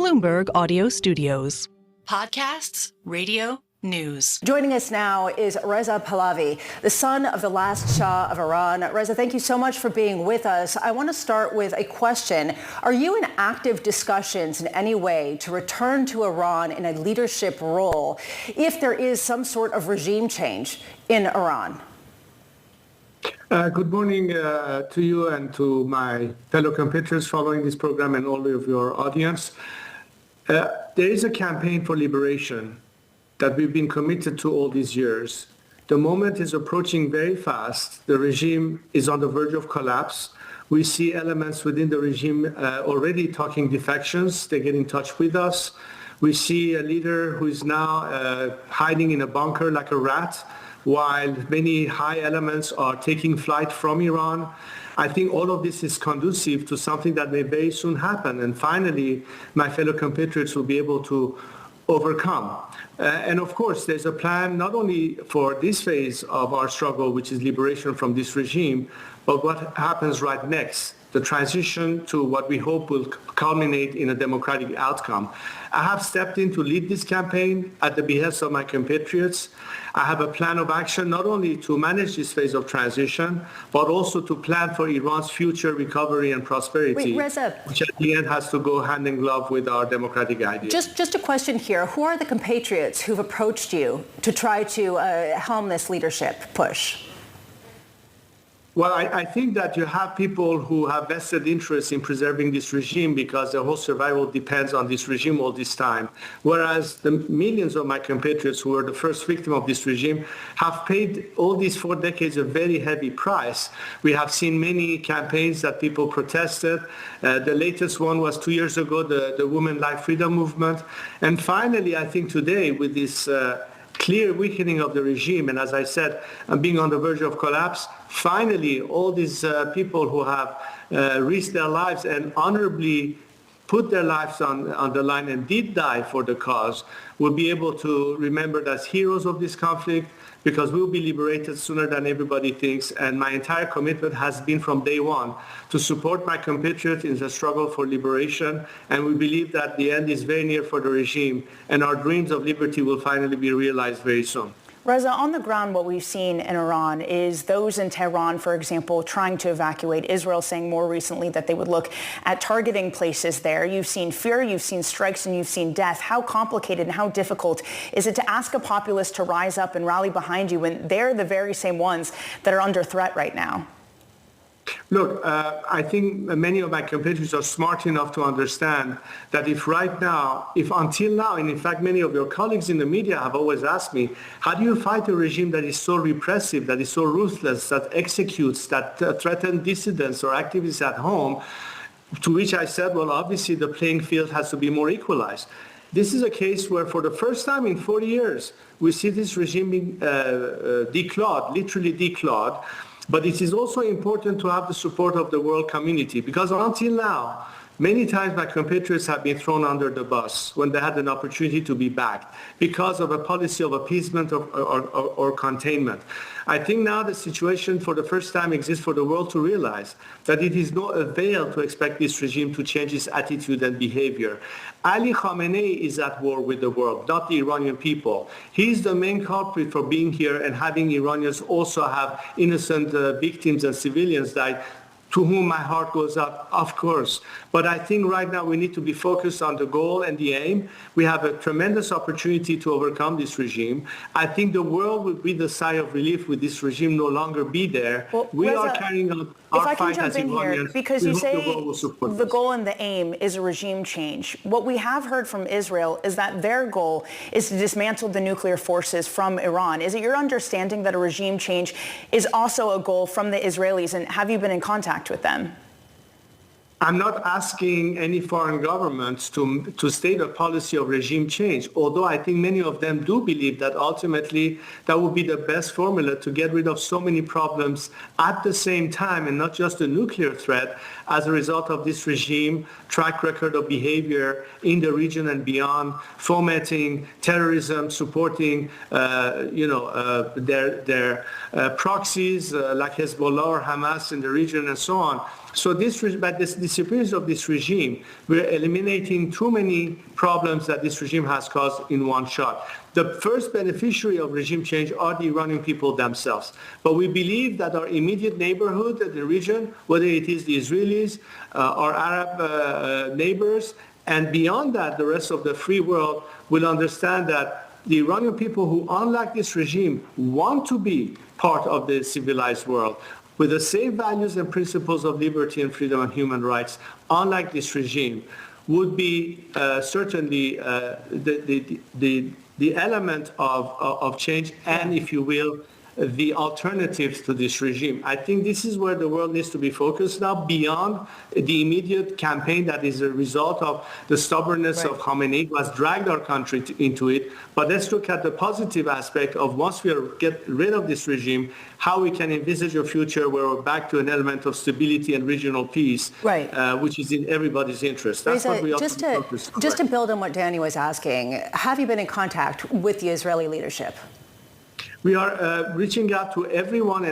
Bloomberg Audio Studios. Podcasts, radio, news. Joining us now is Reza Pahlavi, the son of the last Shah of Iran. Reza, thank you so much for being with us. I want to start with a question. Are you in active discussions in any way to return to Iran in a leadership role if there is some sort of regime change in Iran? Good morning to you and to my fellow compatriots following this program and all of your audience. There is a campaign for liberation that we've been committed to all these years. The moment is approaching very fast. The regime is on the verge of collapse. We see elements within the regime already talking defections. They get in touch with us. We see a leader who is now hiding in a bunker like a rat, while many high elements are taking flight from Iran. I think all of this is conducive to something that may very soon happen. And finally, my fellow compatriots will be able to overcome. And of course, there's a plan not only for this phase of our struggle, which is liberation from this regime, but what happens right next, the transition to what we hope will culminate in a democratic outcome. I have stepped in to lead this campaign at the behest of my compatriots. I have a plan of action not only to manage this phase of transition, but also to plan for Iran's future recovery and prosperity, Reza, which at the end has to go hand in glove with our democratic ideas. Just a question here. Who are the compatriots who've approached you to try to helm this leadership push? Well, I think that you have people who have vested interest in preserving this regime because their whole survival depends on this regime all this time. Whereas the millions of my compatriots who were the first victim of this regime have paid all these 4 decades a very heavy price. We have seen many campaigns that people protested. The latest one was 2 years ago, the Women Life Freedom Movement. And finally, I think today with this clear weakening of the regime, and as I said, being on the verge of collapse, finally, all these people who have risked their lives and honorably put their lives on the line and did die for the cause will be able to remembered as heroes of this conflict, because we'll be liberated sooner than everybody thinks. And my entire commitment has been from day one to support my compatriots in the struggle for liberation. And we believe that the end is very near for the regime, and our dreams of liberty will finally be realized very soon. Reza, on the ground, what we've seen in Iran is those in Tehran, for example, trying to evacuate. Israel saying more recently that they would look at targeting places there. You've seen fear, you've seen strikes, and you've seen death. How complicated and how difficult is it to ask a populist to rise up and rally behind you when they're the very same ones that are under threat right now? Look, I think many of my compatriots are smart enough to understand that if until now, and in fact many of your colleagues in the media have always asked me, how do you fight a regime that is so repressive, that is so ruthless, that executes, that threatens dissidents or activists at home? To which I said, well, obviously the playing field has to be more equalized. This is a case where for the first time in 40 years, we see this regime being declawed, literally declawed. But it is also important to have the support of the world community, because until now, many times my compatriots have been thrown under the bus when they had an opportunity to be backed because of a policy of appeasement or containment. I think now the situation for the first time exists for the world to realize that it is no avail to expect this regime to change its attitude and behavior. Ali Khamenei is at war with the world, not the Iranian people. He is the main culprit for being here and having Iranians also have innocent victims and civilians die, to whom my heart goes out, of course. But I think right now we need to be focused on the goal and the aim. We have a tremendous opportunity to overcome this regime. I think the world will breathe a sigh of relief with this regime no longer be there. Well, we Reza, are carrying out our fight as Iranians. Because you say the us. goal and the aim is a regime change. What we have heard from Israel is that their goal is to dismantle the nuclear forces from Iran. Is it your understanding that a regime change is also a goal from the Israelis, and have you been in contact with them? I'm not asking any foreign governments to state a policy of regime change, although I think many of them do believe that ultimately that would be the best formula to get rid of so many problems at the same time, and not just the nuclear threat as a result of this regime track record of behavior in the region and beyond, fomenting terrorism, supporting their proxies like Hezbollah or Hamas in the region and so on. So by the disappearance of this regime, we're eliminating too many problems that this regime has caused in one shot. The first beneficiary of regime change are the Iranian people themselves. But we believe that our immediate neighborhood, the region, whether it is the Israelis, our Arab neighbors, and beyond that, the rest of the free world will understand that the Iranian people who, unlike this regime, want to be part of the civilized world, with the same values and principles of liberty and freedom and human rights, unlike this regime, would be certainly the element of change and, if you will, the alternatives to this regime. I think this is where the world needs to be focused now, beyond the immediate campaign that is a result of the stubbornness of Khamenei, who has dragged our country into it. But let's look at the positive aspect of, once we get rid of this regime, how we can envisage a future where we're back to an element of stability and regional peace, which is in everybody's interest. That's Reza, what we ought to focus on. Just to build on what Dani was asking, have you been in contact with the Israeli leadership? We are reaching out to everyone,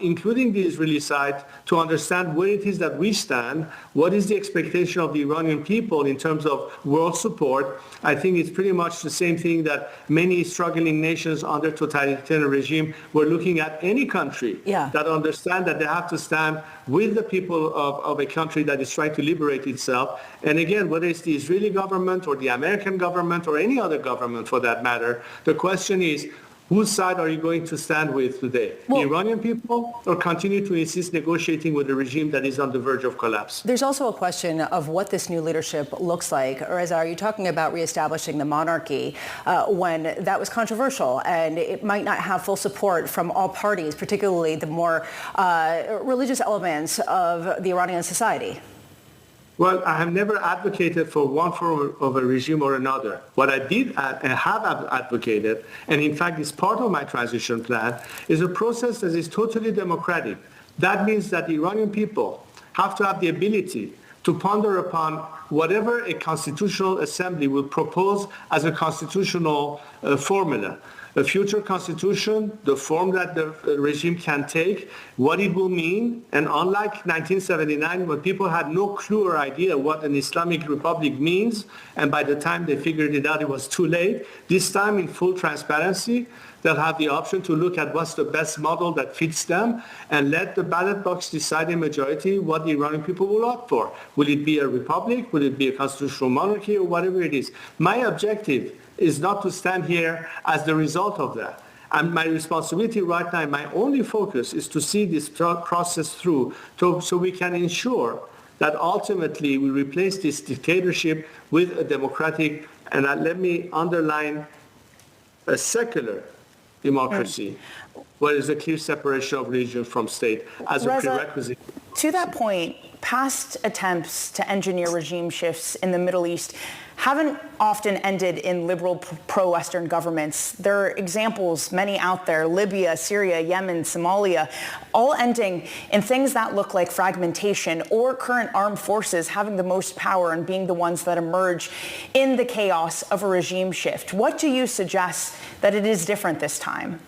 including the Israeli side, to understand where it is that we stand, what is the expectation of the Iranian people in terms of world support. I think it's pretty much the same thing that many struggling nations under totalitarian regime were looking at any country that understand that they have to stand with the people of a country that is trying to liberate itself. And again, whether it's the Israeli government or the American government or any other government for that matter, the question is, whose side are you going to stand with today? The Iranian people, or continue to insist negotiating with a regime that is on the verge of collapse? There's also a question of what this new leadership looks like. Reza, are you talking about reestablishing the monarchy when that was controversial and it might not have full support from all parties, particularly the more religious elements of the Iranian society? Well, I have never advocated for one form of a regime or another. What I did and have advocated, and in fact is part of my transition plan, is a process that is totally democratic. That means that the Iranian people have to have the ability to ponder upon whatever a constitutional assembly will propose as a constitutional formula. A future constitution, the form that the regime can take, what it will mean. And unlike 1979, when people had no clue or idea what an Islamic republic means, and by the time they figured it out, it was too late, this time in full transparency, they'll have the option to look at what's the best model that fits them and let the ballot box decide in majority what the Iranian people will opt for. Will it be a republic? Will it be a constitutional monarchy? Or whatever it is. My objective is not to stand here as the result of that. And my responsibility right now, my only focus is to see this process through so we can ensure that ultimately we replace this dictatorship with a democratic, and let me underline, a secular democracy, where there's a clear separation of religion from state as a prerequisite. To that point, past attempts to engineer regime shifts in the Middle East haven't often ended in liberal pro-Western governments. There are examples, many out there, Libya, Syria, Yemen, Somalia, all ending in things that look like fragmentation or current armed forces having the most power and being the ones that emerge in the chaos of a regime shift. What do you suggest that it is different this time?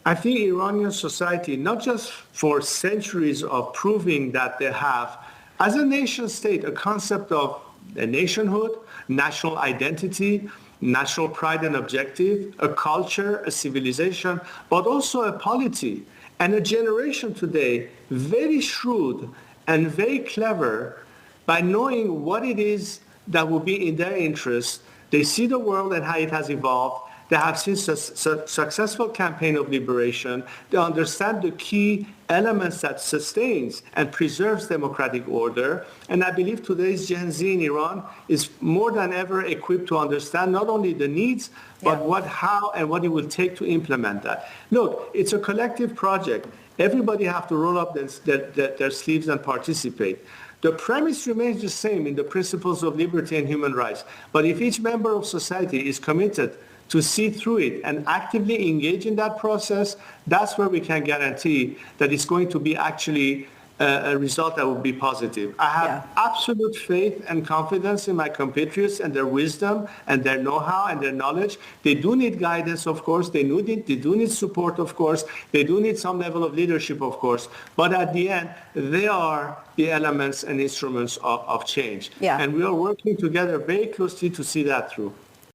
I think Iranian society, not just for centuries of proving that they have, as a nation state, a concept of a nationhood, national identity, national pride and objective, a culture, a civilization, but also a polity. And a generation today, very shrewd and very clever by knowing what it is that will be in their interest. They see the world and how it has evolved. They have seen a successful campaign of liberation. They understand the key elements that sustains and preserves democratic order. And I believe today's Gen Z in Iran is more than ever equipped to understand not only the needs, but how and what it will take to implement that. Look, it's a collective project. Everybody have to roll up their sleeves and participate. The premise remains the same in the principles of liberty and human rights. But if each member of society is committed to see through it and actively engage in that process, that's where we can guarantee that it's going to be actually a result that would be positive. I have absolute faith and confidence in my compatriots and their wisdom and their know-how and their knowledge. They do need guidance, of course. They do need support, of course. They do need some level of leadership, of course. But at the end, they are the elements and instruments of change. And we are working together very closely to see that through.